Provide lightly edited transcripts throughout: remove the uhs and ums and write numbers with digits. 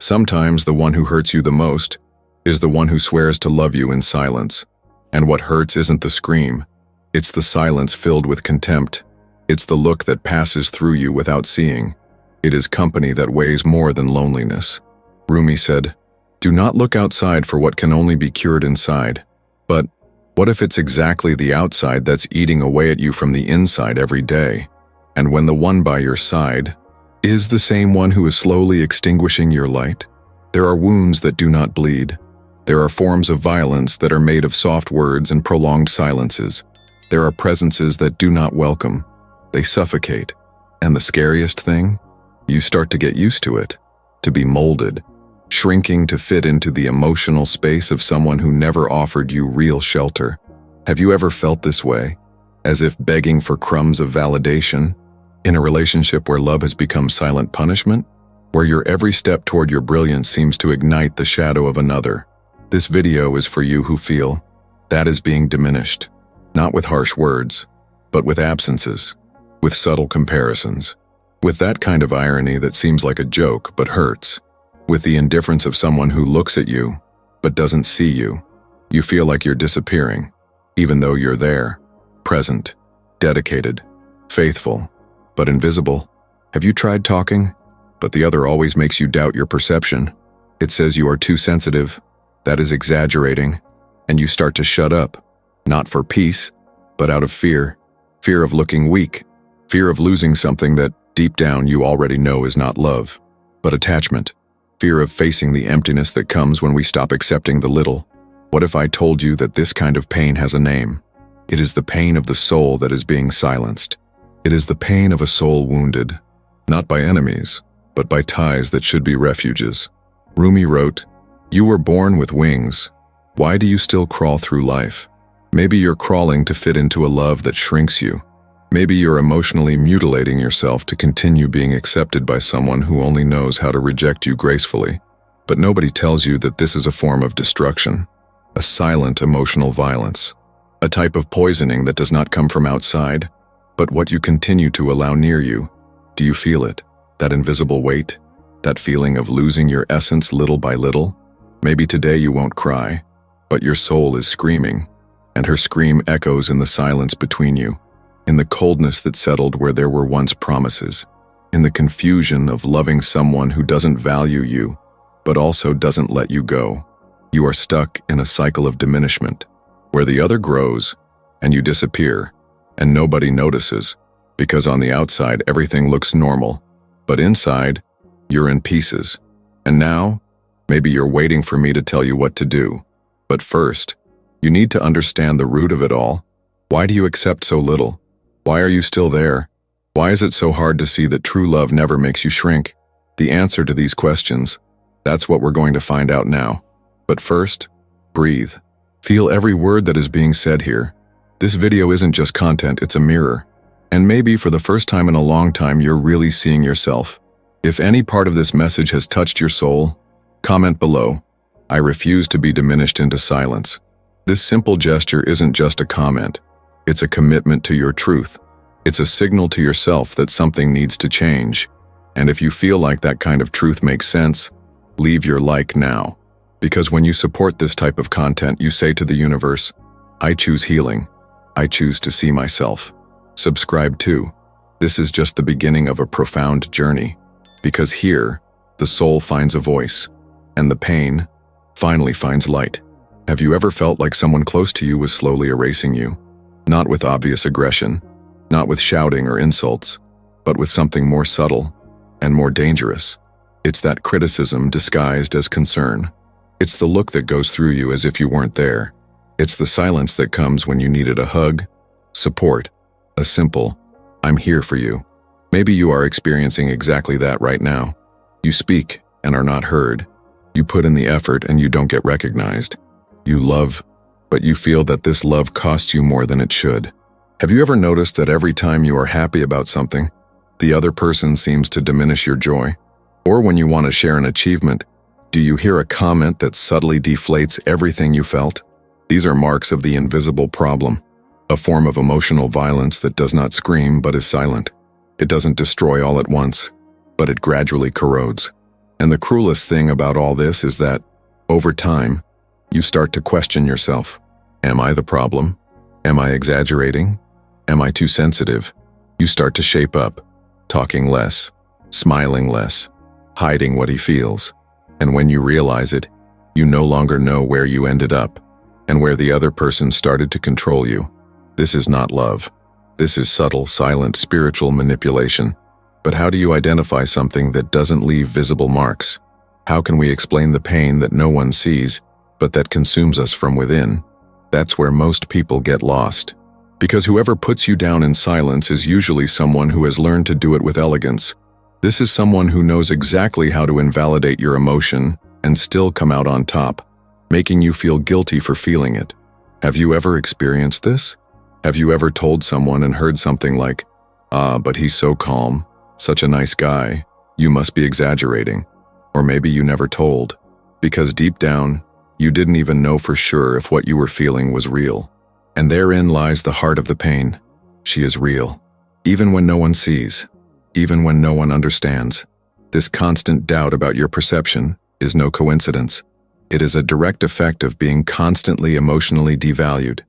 Sometimes the one who hurts you the most is the one who swears to love you in silence. And what hurts isn't the scream. It's the silence filled with contempt. It's the look that passes through you without seeing. It is company that weighs more than loneliness. Rumi said, "Do not look outside for what can only be cured inside." But what if it's exactly the outside that's eating away at you from the inside every day? And when the one by your side is the same one who is slowly extinguishing your light? There are wounds that do not bleed. There are forms of violence that are made of soft words and prolonged silences. There are presences that do not welcome. They suffocate. And the scariest thing? You start to get used to it, to be molded, shrinking to fit into the emotional space of someone who never offered you real shelter. Have you ever felt this way? As if begging for crumbs of validation? In a relationship where love has become silent punishment? Where your every step toward your brilliance seems to ignite the shadow of another? This video is for you who feel that is being diminished, not with harsh words, but with absences, with subtle comparisons, with that kind of irony that seems like a joke but hurts, with the indifference of someone who looks at you but doesn't see you. You feel like you're disappearing, even though you're there, present, dedicated, faithful, but invisible. Have you tried talking? But the other always makes you doubt your perception. It says you are too sensitive, that is exaggerating, and you start to shut up, not for peace, but out of fear. Fear of looking weak, fear of losing something that deep down you already know is not love, but attachment. Fear of facing the emptiness that comes when we stop accepting the little. What if I told you that this kind of pain has a name? It is the pain of the soul that is being silenced. It is the pain of a soul wounded, not by enemies, but by ties that should be refuges. Rumi wrote, "You were born with wings. Why do you still crawl through life? Maybe you're crawling to fit into a love that shrinks you. Maybe you're emotionally mutilating yourself to continue being accepted by someone who only knows how to reject you gracefully. But nobody tells you that this is a form of destruction, a silent emotional violence, a type of poisoning that does not come from outside, but what you continue to allow near you. Do you feel it? That invisible weight? That feeling of losing your essence little by little? Maybe today you won't cry, but your soul is screaming, and her scream echoes in the silence between you, in the coldness that settled where there were once promises, in the confusion of loving someone who doesn't value you, but also doesn't let you go. You are stuck in a cycle of diminishment, where the other grows, and you disappear, and nobody notices, because on the outside everything looks normal, but inside, you're in pieces. And now, maybe you're waiting for me to tell you what to do. But first, you need to understand the root of it all. Why do you accept so little? Why are you still there? Why is it so hard to see that true love never makes you shrink? The answer to these questions, that's what we're going to find out now. But first, breathe. Feel every word that is being said here. This video isn't just content, it's a mirror. And maybe for the first time in a long time, you're really seeing yourself. If any part of this message has touched your soul, comment below. I refuse to be diminished into silence. This simple gesture isn't just a comment. It's a commitment to your truth. It's a signal to yourself that something needs to change. And if you feel like that kind of truth makes sense, leave your like now. Because when you support this type of content, you say to the universe, I choose healing. I choose to see myself. Subscribe too. This is just the beginning of a profound journey. Because here, the soul finds a voice, and the pain finally finds light. Have you ever felt like someone close to you was slowly erasing you? Not with obvious aggression, not with shouting or insults, but with something more subtle and more dangerous. It's that criticism disguised as concern. It's the look that goes through you as if you weren't there. It's the silence that comes when you needed a hug, support, a simple, I'm here for you. Maybe you are experiencing exactly that right now. You speak and are not heard. You put in the effort and you don't get recognized. You love, but you feel that this love costs you more than it should. Have you ever noticed that every time you are happy about something, the other person seems to diminish your joy? Or when you want to share an achievement, do you hear a comment that subtly deflates everything you felt? These are marks of the invisible problem, a form of emotional violence that does not scream but is silent. It doesn't destroy all at once, but it gradually corrodes. And the cruelest thing about all this is that, over time, you start to question yourself. Am I the problem? Am I exaggerating? Am I too sensitive? You start to shape up, talking less, smiling less, hiding what he feels. And when you realize it, you no longer know where you ended up and where the other person started to control you. This is not love. This is subtle, silent, spiritual manipulation. But how do you identify something that doesn't leave visible marks? How can we explain the pain that no one sees, but that consumes us from within? That's where most people get lost. Because whoever puts you down in silence is usually someone who has learned to do it with elegance. This is someone who knows exactly how to invalidate your emotion and still come out on top, making you feel guilty for feeling it. Have you ever experienced this? Have you ever told someone and heard something like, but he's so calm, such a nice guy, you must be exaggerating. Or maybe you never told, because deep down, you didn't even know for sure if what you were feeling was real. And therein lies the heart of the pain. She is real. Even when no one sees, even when no one understands. This constant doubt about your perception is no coincidence. It is a direct effect of being constantly emotionally devalued.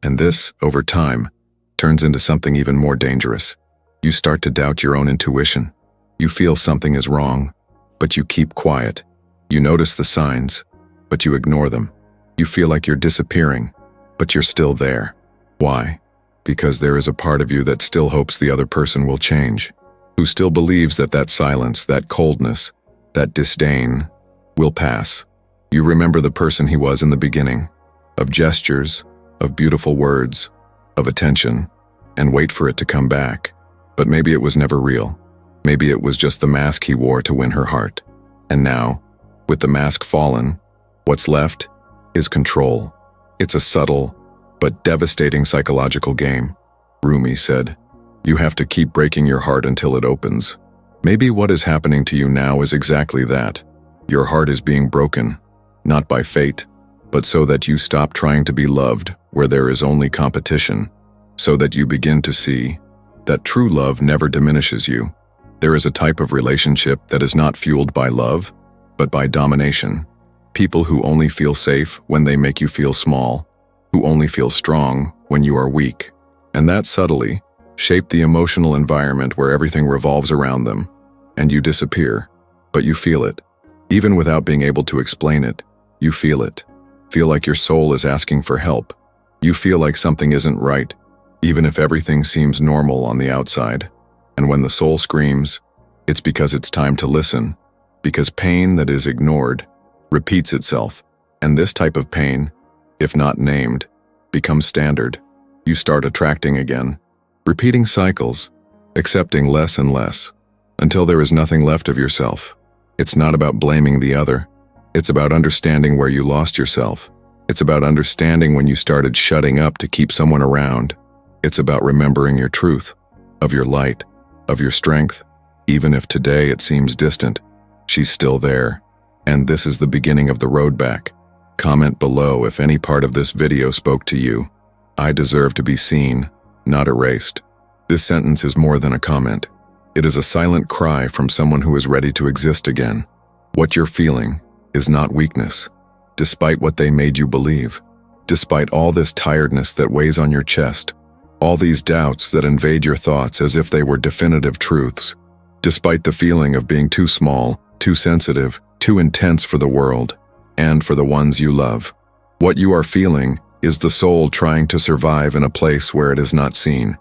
And this, over time, turns into something even more dangerous. You start to doubt your own intuition. You feel something is wrong, but you keep quiet. You notice the signs, but you ignore them. You feel like you're disappearing, but you're still there. Why? Because there is a part of you that still hopes the other person will change, who still believes that that silence, that coldness, that disdain will pass. You remember the person he was in the beginning, of gestures, of beautiful words, of attention, and wait for it to come back. But maybe it was never real. Maybe it was just the mask he wore to win her heart. And now, with the mask fallen, what's left is control. It's a subtle, but devastating psychological game. Rumi said, "You have to keep breaking your heart until it opens." Maybe what is happening to you now is exactly that. Your heart is being broken, not by fate, but so that you stop trying to be loved where there is only competition, so that you begin to see that true love never diminishes you. There is a type of relationship that is not fueled by love, but by domination. People who only feel safe when they make you feel small, who only feel strong when you are weak. And that subtly shape the emotional environment where everything revolves around them, and you disappear. But you feel it. Even without being able to explain it, you feel it. Feel like your soul is asking for help. You feel like something isn't right, even if everything seems normal on the outside. And when the soul screams, it's because it's time to listen, because pain that is ignored repeats itself. And this type of pain, if not named, becomes standard. You start attracting again, repeating cycles, accepting less and less, until there is nothing left of yourself. It's not about blaming the other. It's about understanding where you lost yourself. It's about understanding when you started shutting up to keep someone around. It's about remembering your truth, of your light, of your strength. Even if today it seems distant, she's still there. And this is the beginning of the road back. Comment below if any part of this video spoke to you. I deserve to be seen, not erased. This sentence is more than a comment. It is a silent cry from someone who is ready to exist again. What you're feeling is not weakness, despite what they made you believe, despite all this tiredness that weighs on your chest, all these doubts that invade your thoughts as if they were definitive truths, despite the feeling of being too small, too sensitive, too intense for the world, and for the ones you love. What you are feeling is the soul trying to survive in a place where it is not seen.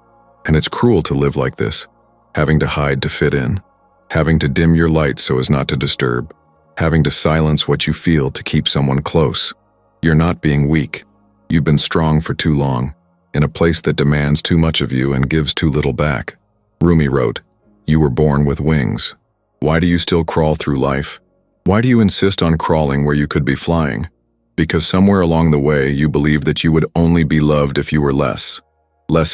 And it's cruel to live like this, having to hide to fit in, having to dim your light so as not to disturb, having to silence what you feel to keep someone close. You're not being weak. You've been strong for too long, in a place that demands too much of you and gives too little back. Rumi wrote, "You were born with wings. Why do you still crawl through life? Why do you insist on crawling where you could be flying? Because somewhere along the way you believed that you would only be loved if you were less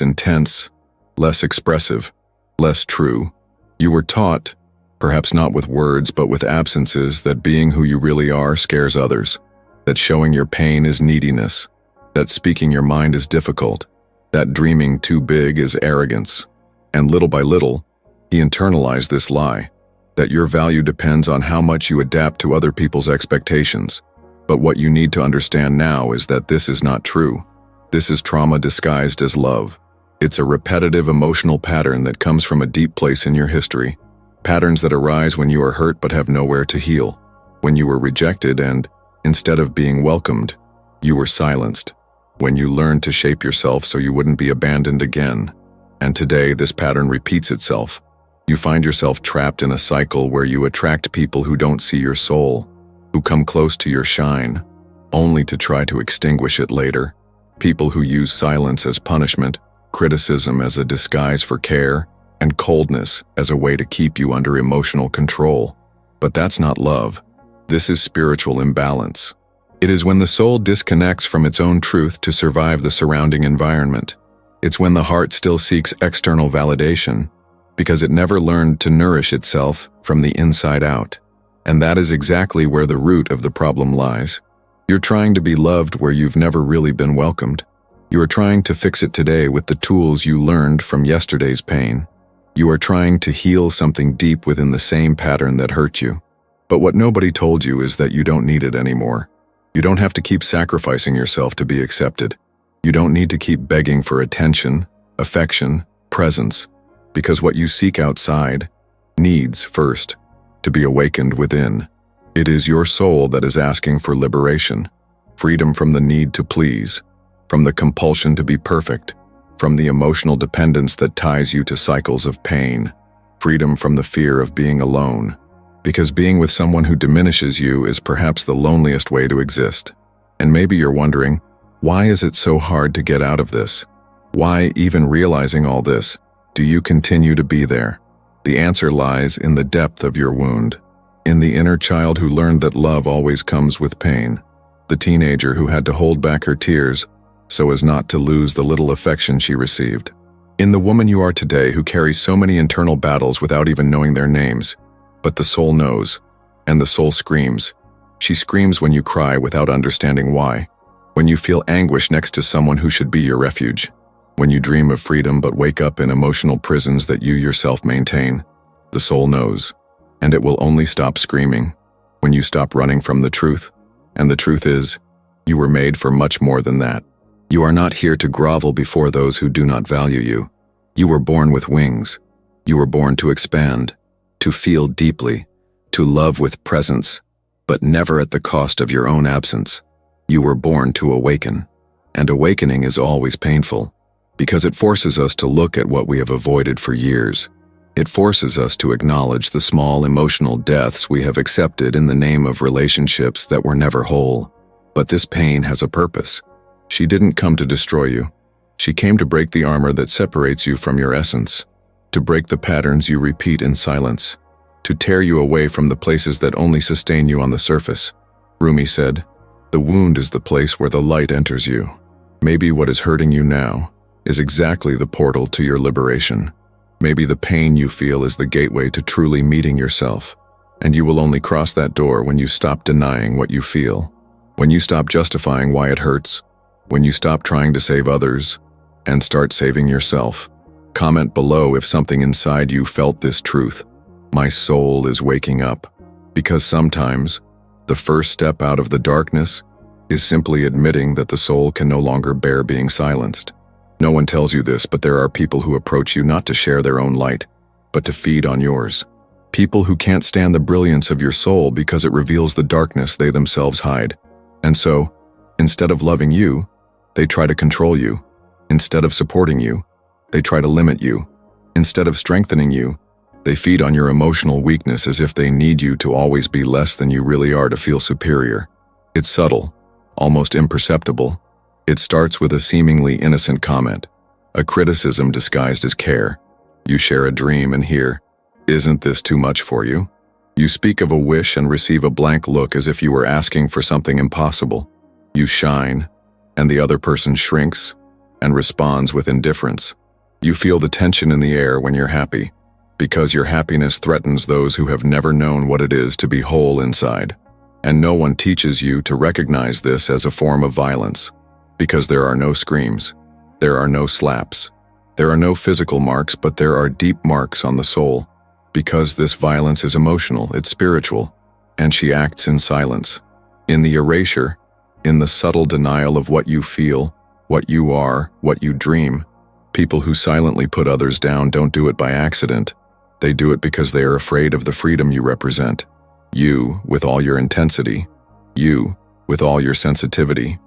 intense, less expressive, less true. You were taught, perhaps not with words but with absences, that being who you really are scares others, that showing your pain is neediness, that speaking your mind is difficult, that dreaming too big is arrogance." And little by little, he internalized this lie. that your value depends on how much you adapt to other people's expectations. But what you need to understand now is that this is not true. This is trauma disguised as love. It's a repetitive emotional pattern that comes from a deep place in your history. Patterns that arise when you are hurt but have nowhere to heal. When you were rejected and, instead of being welcomed, you were silenced. When you learned to shape yourself so you wouldn't be abandoned again. And today, this pattern repeats itself. You find yourself trapped in a cycle where you attract people who don't see your soul, who come close to your shine, only to try to extinguish it later. People who use silence as punishment, criticism as a disguise for care, and coldness as a way to keep you under emotional control. But that's not love. This is spiritual imbalance. It is when the soul disconnects from its own truth to survive the surrounding environment. It's when the heart still seeks external validation, because it never learned to nourish itself from the inside out. And that is exactly where the root of the problem lies. You're trying to be loved where you've never really been welcomed. You are trying to fix it today with the tools you learned from yesterday's pain. You are trying to heal something deep within the same pattern that hurt you. But what nobody told you is that you don't need it anymore. You don't have to keep sacrificing yourself to be accepted. You don't need to keep begging for attention, affection, presence, because what you seek outside needs, first, to be awakened within. It is your soul that is asking for liberation, freedom from the need to please, from the compulsion to be perfect, from the emotional dependence that ties you to cycles of pain, freedom from the fear of being alone. Because being with someone who diminishes you is perhaps the loneliest way to exist. And maybe you're wondering, why is it so hard to get out of this? Why, even realizing all this, do you continue to be there? The answer lies in the depth of your wound, in the inner child who learned that love always comes with pain, the teenager who had to hold back her tears so as not to lose the little affection she received, in the woman you are today who carries so many internal battles without even knowing their names. But the soul knows, and the soul screams. She screams when you cry without understanding why, when you feel anguish next to someone who should be your refuge, when you dream of freedom but wake up in emotional prisons that you yourself maintain. The soul knows, and it will only stop screaming when you stop running from the truth. And the truth is, you were made for much more than that. You are not here to grovel before those who do not value you. You were born with wings. You were born to expand, to feel deeply, to love with presence, but never at the cost of your own absence. You were born to awaken, and awakening is always painful, because it forces us to look at what we have avoided for years. It forces us to acknowledge the small emotional deaths we have accepted in the name of relationships that were never whole. But this pain has a purpose. She didn't come to destroy you. She came to break the armor that separates you from your essence, to break the patterns you repeat in silence, to tear you away from the places that only sustain you on the surface. Rumi said, "The wound is the place where the light enters you." Maybe what is hurting you now is exactly the portal to your liberation. Maybe the pain you feel is the gateway to truly meeting yourself, and you will only cross that door when you stop denying what you feel, when you stop justifying why it hurts, when you stop trying to save others, and start saving yourself. Comment below if something inside you felt this truth. My soul is waking up. Because sometimes, the first step out of the darkness is simply admitting that the soul can no longer bear being silenced. No one tells you this, but there are people who approach you not to share their own light, but to feed on yours. People who can't stand the brilliance of your soul because it reveals the darkness they themselves hide. And so, instead of loving you, they try to control you. Instead of supporting you, they try to limit you. Instead of strengthening you, they feed on your emotional weakness as if they need you to always be less than you really are to feel superior. It's subtle, almost imperceptible. It starts with a seemingly innocent comment, a criticism disguised as care. You share a dream and hear, "Isn't this too much for you?" You speak of a wish and receive a blank look as if you were asking for something impossible. You shine, and the other person shrinks and responds with indifference. You feel the tension in the air when you're happy, because your happiness threatens those who have never known what it is to be whole inside. And no one teaches you to recognize this as a form of violence, because there are no screams, there are no slaps, there are no physical marks, but there are deep marks on the soul. Because this violence is emotional, it's spiritual, and she acts in silence. In the erasure, in the subtle denial of what you feel, what you are, what you dream. People who silently put others down don't do it by accident. They do it because they are afraid of the freedom you represent. You, with all your intensity. You, with all your sensitivity.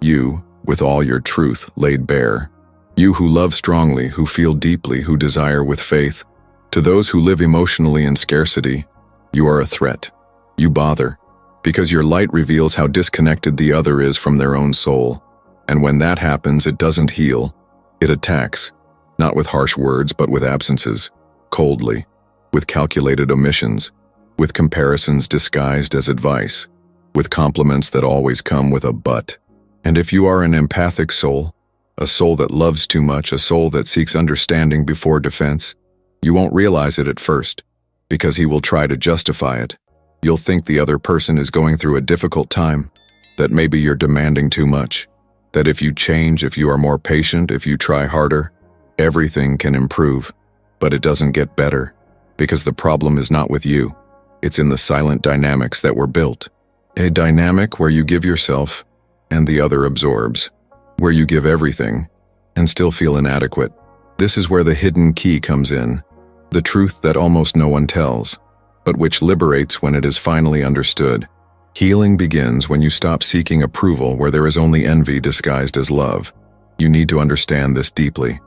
You, with all your truth laid bare. You who love strongly, who feel deeply, who desire with faith. To those who live emotionally in scarcity, you are a threat. You bother, because your light reveals how disconnected the other is from their own soul. And when that happens, it doesn't heal. It attacks, not with harsh words, but with absences, coldly, with calculated omissions, with comparisons disguised as advice, with compliments that always come with a but. And if you are an empathic soul, a soul that loves too much, a soul that seeks understanding before defense, you won't realize it at first, because he will try to justify it. You'll think the other person is going through a difficult time, that maybe you're demanding too much, that if you change, if you are more patient, if you try harder, everything can improve. But it doesn't get better, because the problem is not with you. It's in the silent dynamics that were built. A dynamic where you give yourself, and the other absorbs, where you give everything, and still feel inadequate. This is where the hidden key comes in, the truth that almost no one tells, but which liberates when it is finally understood. Healing begins when you stop seeking approval where there is only envy disguised as love. You need to understand this deeply.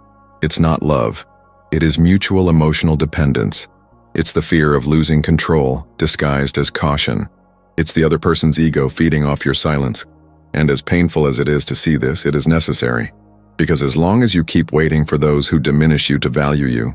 It's not love. It is mutual emotional dependence. It's the fear of losing control, disguised as caution. It's the other person's ego feeding off your silence. And as painful as it is to see this, it is necessary. Because as long as you keep waiting for those who diminish you to value you,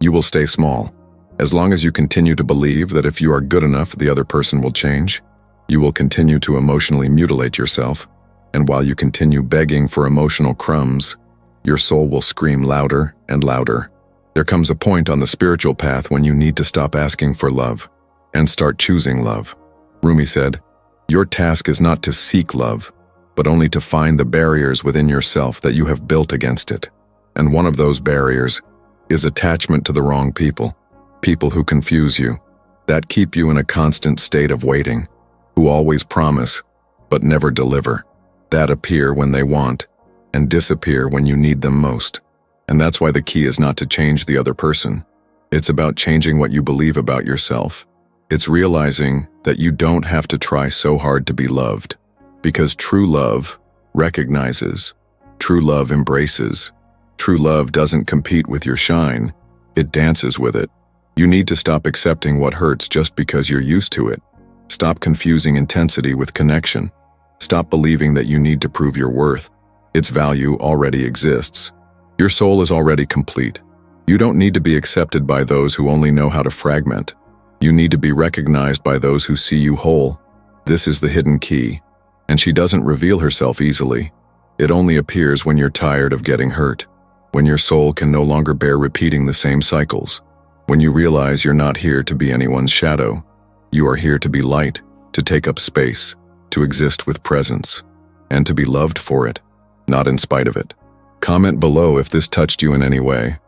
you will stay small. As long as you continue to believe that if you are good enough, the other person will change, you will continue to emotionally mutilate yourself. And while you continue begging for emotional crumbs, your soul will scream louder and louder. There comes a point on the spiritual path when you need to stop asking for love and start choosing love. Rumi said, "Your task is not to seek love, but only to find the barriers within yourself that you have built against it." And one of those barriers is attachment to the wrong people. People who confuse you, that keep you in a constant state of waiting, who always promise, but never deliver, that appear when they want, and disappear when you need them most. And that's why the key is not to change the other person. It's about changing what you believe about yourself. It's realizing that you don't have to try so hard to be loved, because true love recognizes, true love embraces, true love doesn't compete with your shine, it dances with it. You need to stop accepting what hurts just because you're used to it. Stop confusing intensity with connection. Stop believing that you need to prove your worth. Its value already exists. Your soul is already complete. You don't need to be accepted by those who only know how to fragment. You need to be recognized by those who see you whole. This is the hidden key, and she doesn't reveal herself easily. It only appears when you're tired of getting hurt, when your soul can no longer bear repeating the same cycles, when you realize you're not here to be anyone's shadow. You are here to be light, to take up space, to exist with presence, and to be loved for it, not in spite of it. Comment below if this touched you in any way.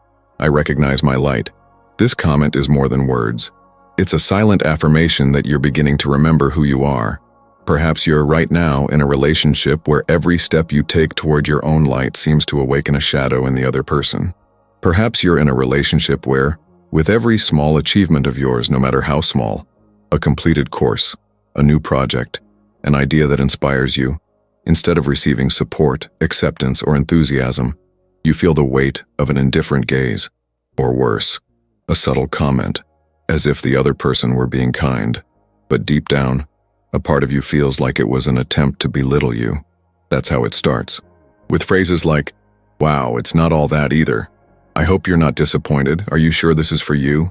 I recognize my light. This comment is more than words. It's a silent affirmation that you're beginning to remember who you are. Perhaps you're right now in a relationship where every step you take toward your own light seems to awaken a shadow in the other person. Perhaps you're in a relationship where, with every small achievement of yours, no matter how small, a completed course, a new project, an idea that inspires you, instead of receiving support, acceptance, or enthusiasm, you feel the weight of an indifferent gaze, or worse, a subtle comment, as if the other person were being kind, but deep down, a part of you feels like it was an attempt to belittle you. That's how it starts. With phrases like, "Wow, it's not all that either. I hope you're not disappointed. Are you sure this is for you?"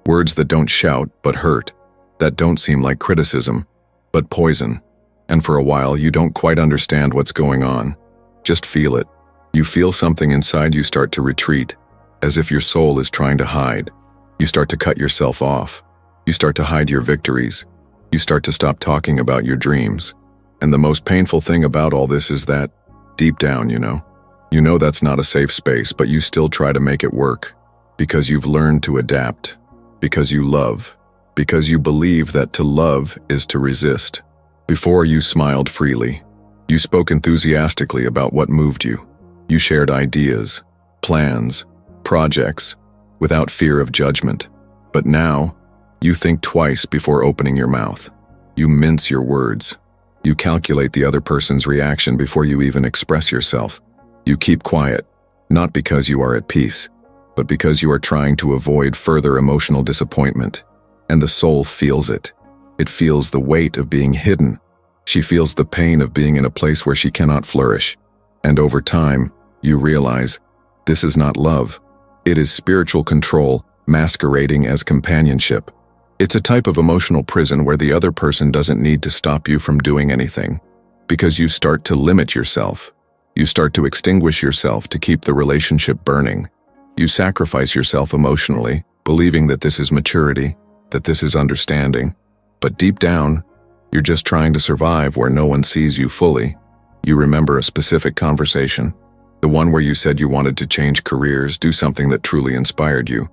Words that don't shout, but hurt, that don't seem like criticism, but poison. And for a while, you don't quite understand what's going on. Just feel it. You feel something inside you start to retreat, as if your soul is trying to hide. You start to cut yourself off. You start to hide your victories. You start to stop talking about your dreams. And the most painful thing about all this is that, deep down, you know that's not a safe space, but you still try to make it work, because you've learned to adapt. because you love, because you believe that to love is to resist. Before, you smiled freely. You spoke enthusiastically about what moved you. You shared ideas, plans, projects, without fear of judgment. But now, you think twice before opening your mouth. You mince your words. You calculate the other person's reaction before you even express yourself. You keep quiet, not because you are at peace, but because you are trying to avoid further emotional disappointment. And the soul feels it. It feels the weight of being hidden. She feels the pain of being in a place where she cannot flourish. And over time, you realize, this is not love. It is spiritual control masquerading as companionship. It's a type of emotional prison where the other person doesn't need to stop you from doing anything, because you start to limit yourself. You start to extinguish yourself to keep the relationship burning. You sacrifice yourself emotionally, believing that this is maturity, that this is understanding. But deep down, you're just trying to survive where no one sees you fully. You remember a specific conversation, the one where you said you wanted to change careers, do something that truly inspired you.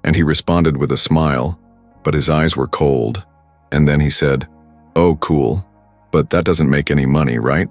And he responded with a smile, but his eyes were cold. And then he said, "Oh, cool, but that doesn't make any money, right?"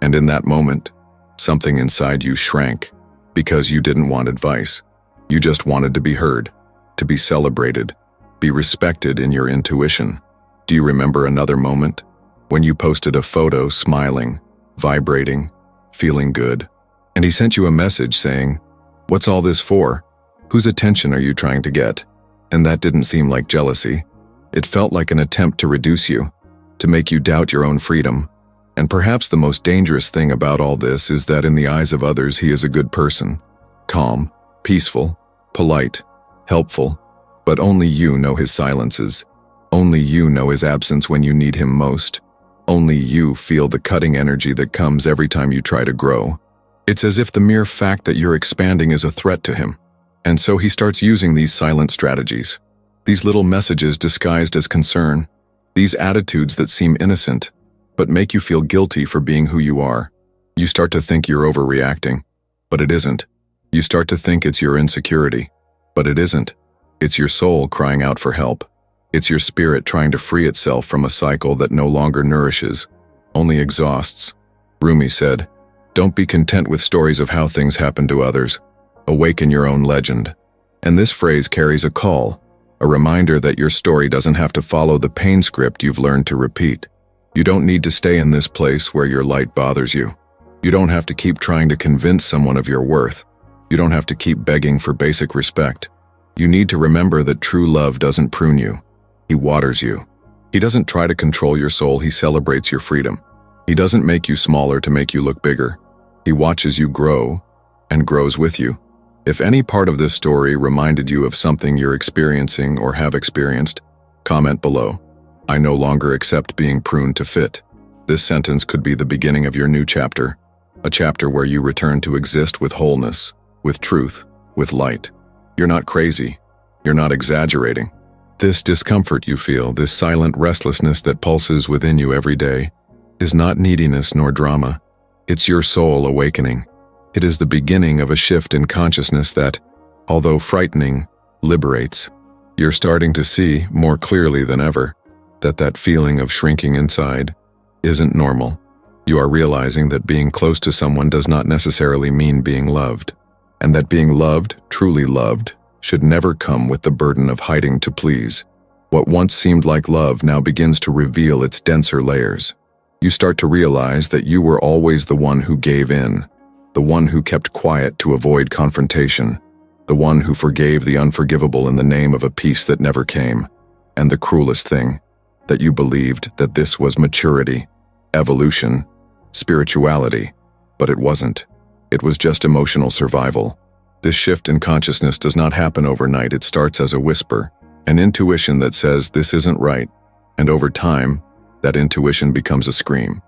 And in that moment, something inside you shrank, because you didn't want advice. You just wanted to be heard, to be celebrated, be respected in your intuition. Do you remember another moment? When you posted a photo smiling, vibrating, feeling good, and he sent you a message saying, "What's all this for? Whose attention are you trying to get?" And that didn't seem like jealousy. It felt like an attempt to reduce you, to make you doubt your own freedom. And perhaps the most dangerous thing about all this is that in the eyes of others he is a good person, calm, peaceful, polite, helpful, but only you know his silences. Only you know his absence when you need him most. Only you feel the cutting energy that comes every time you try to grow. It's as if the mere fact that you're expanding is a threat to him. And so he starts using these silent strategies. These little messages disguised as concern. These attitudes that seem innocent, but make you feel guilty for being who you are. You start to think you're overreacting, but it isn't. You start to think it's your insecurity, but it isn't. It's your soul crying out for help. It's your spirit trying to free itself from a cycle that no longer nourishes, only exhausts. Rumi said, "Don't be content with stories of how things happen to others. Awaken your own legend." And this phrase carries a call, a reminder that your story doesn't have to follow the pain script you've learned to repeat. You don't need to stay in this place where your light bothers you. You don't have to keep trying to convince someone of your worth. You don't have to keep begging for basic respect. You need to remember that true love doesn't prune you. He waters you. He doesn't try to control your soul, he celebrates your freedom. He doesn't make you smaller to make you look bigger. He watches you grow and grows with you. If any part of this story reminded you of something you're experiencing or have experienced, comment below. I no longer accept being pruned to fit. This sentence could be the beginning of your new chapter, a chapter where you return to exist with wholeness, with truth, with light. You're not crazy. You're not exaggerating. This discomfort you feel, this silent restlessness that pulses within you every day, is not neediness nor drama. It's your soul awakening. It is the beginning of a shift in consciousness that, although frightening, liberates. You're starting to see, more clearly than ever, that feeling of shrinking inside isn't normal. You are realizing that being close to someone does not necessarily mean being loved, and that being loved, truly loved, should never come with the burden of hiding to please. What once seemed like love now begins to reveal its denser layers. You start to realize that you were always the one who gave in, the one who kept quiet to avoid confrontation, the one who forgave the unforgivable in the name of a peace that never came. And the cruelest thing, that you believed that this was maturity, evolution, spirituality, but it wasn't. It was just emotional survival. This shift in consciousness does not happen overnight. It starts as a whisper, an intuition that says this isn't right, and over time, that intuition becomes a scream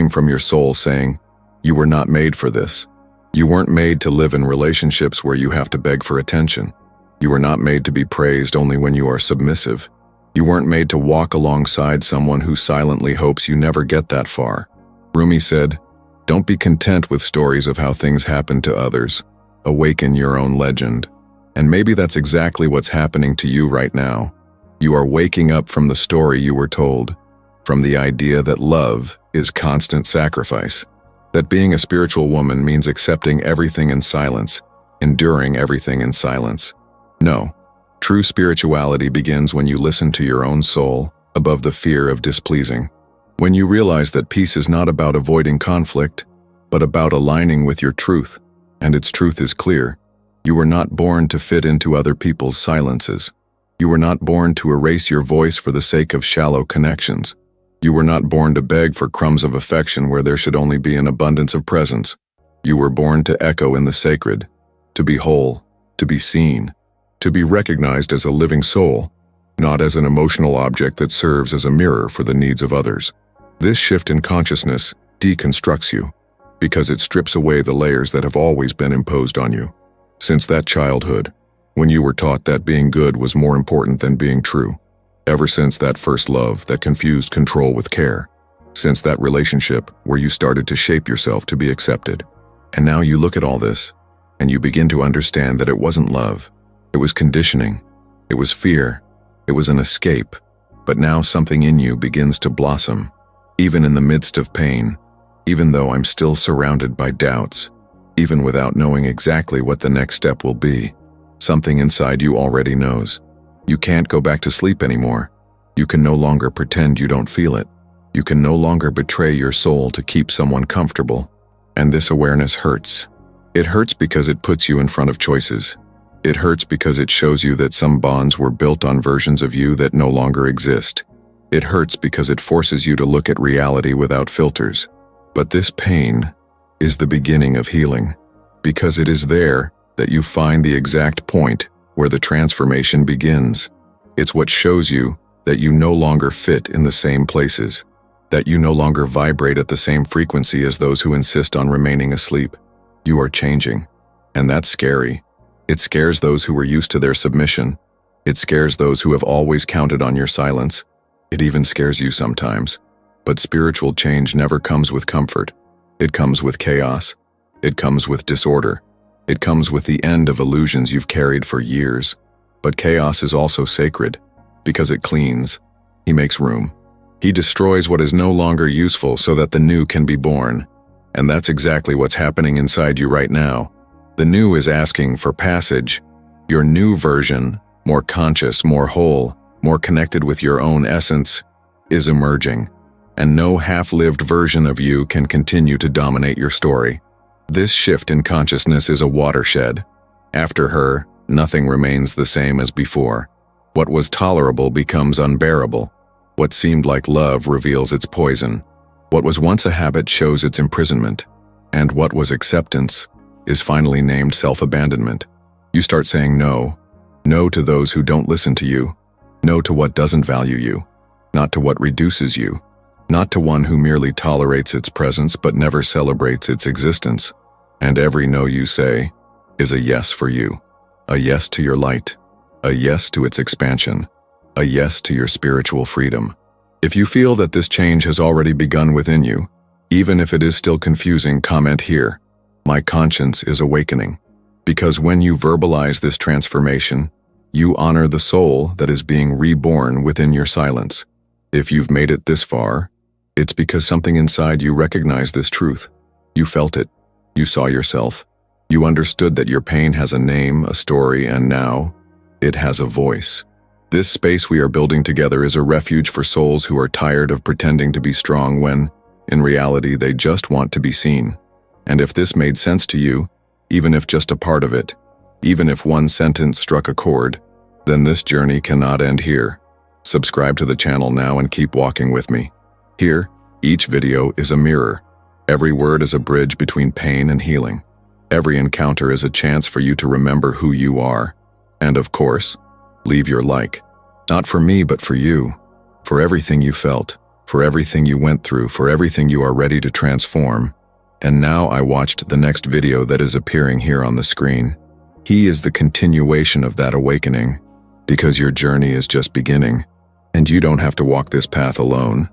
from your soul saying, you were not made for this. You weren't made to live in relationships where you have to beg for attention. You were not made to be praised only when you are submissive. You weren't made to walk alongside someone who silently hopes you never get that far. Rumi said, "Don't be content with stories of how things happen to others. Awaken your own legend." And maybe that's exactly what's happening to you right now. You are waking up from the story you were told, from the idea that love is constant sacrifice, that being a spiritual woman means accepting everything in silence, enduring everything in silence. No, true spirituality begins when you listen to your own soul above the fear of displeasing. When you realize that peace is not about avoiding conflict, but about aligning with your truth, and its truth is clear. You were not born to fit into other people's silences. You were not born to erase your voice for the sake of shallow connections. You were not born to beg for crumbs of affection where there should only be an abundance of presence. You were born to echo in the sacred, to be whole, to be seen, to be recognized as a living soul, not as an emotional object that serves as a mirror for the needs of others. This shift in consciousness deconstructs you, because it strips away the layers that have always been imposed on you. Since that childhood, when you were taught that being good was more important than being true. Ever since that first love that confused control with care. Since that relationship where you started to shape yourself to be accepted. And now you look at all this, and you begin to understand that it wasn't love. It was conditioning. It was fear. It was an escape. But now something in you begins to blossom, even in the midst of pain, even though I'm still surrounded by doubts, even without knowing exactly what the next step will be. Something inside you already knows. You can't go back to sleep anymore. You can no longer pretend you don't feel it. You can no longer betray your soul to keep someone comfortable. And this awareness hurts. It hurts because it puts you in front of choices. It hurts because it shows you that some bonds were built on versions of you that no longer exist. It hurts because it forces you to look at reality without filters. But this pain is the beginning of healing, because it is there that you find the exact point where the transformation begins. It's what shows you that you no longer fit in the same places, that you no longer vibrate at the same frequency as those who insist on remaining asleep. You are changing, and that's scary. It scares those who were used to their submission. It scares those who have always counted on your silence. It even scares you sometimes. But spiritual change never comes with comfort. It comes with chaos. It comes with disorder. It comes with the end of illusions you've carried for years. But chaos is also sacred, because it cleans. He makes room. He destroys what is no longer useful so that the new can be born. And that's exactly what's happening inside you right now. The new is asking for passage. Your new version, more conscious, more whole, more connected with your own essence, is emerging. And no half-lived version of you can continue to dominate your story. This shift in consciousness is a watershed. After her, nothing remains the same as before. What was tolerable becomes unbearable. What seemed like love reveals its poison. What was once a habit shows its imprisonment. And what was acceptance is finally named self-abandonment. You start saying no. No to those who don't listen to you. No to what doesn't value you. Not to what reduces you. Not to one who merely tolerates its presence but never celebrates its existence. And every no you say is a yes for you. A yes to your light. A yes to its expansion. A yes to your spiritual freedom. If you feel that this change has already begun within you, even if it is still confusing, comment here. My conscience is awakening. Because when you verbalize this transformation, you honor the soul that is being reborn within your silence. If you've made it this far, it's because something inside you recognized this truth. You felt it. You saw yourself. You understood that your pain has a name, a story, and now it has a voice. This space we are building together is a refuge for souls who are tired of pretending to be strong when, in reality, they just want to be seen. And if this made sense to you, even if just a part of it, even if one sentence struck a chord, then this journey cannot end here. Subscribe to the channel now and keep walking with me. Here, each video is a mirror. Every word is a bridge between pain and healing. Every encounter is a chance for you to remember who you are. And of course, leave your like. Not for me, but for you. For everything you felt, for everything you went through, for everything you are ready to transform. And now I watched the next video that is appearing here on the screen. He is the continuation of that awakening, because your journey is just beginning, and you don't have to walk this path alone.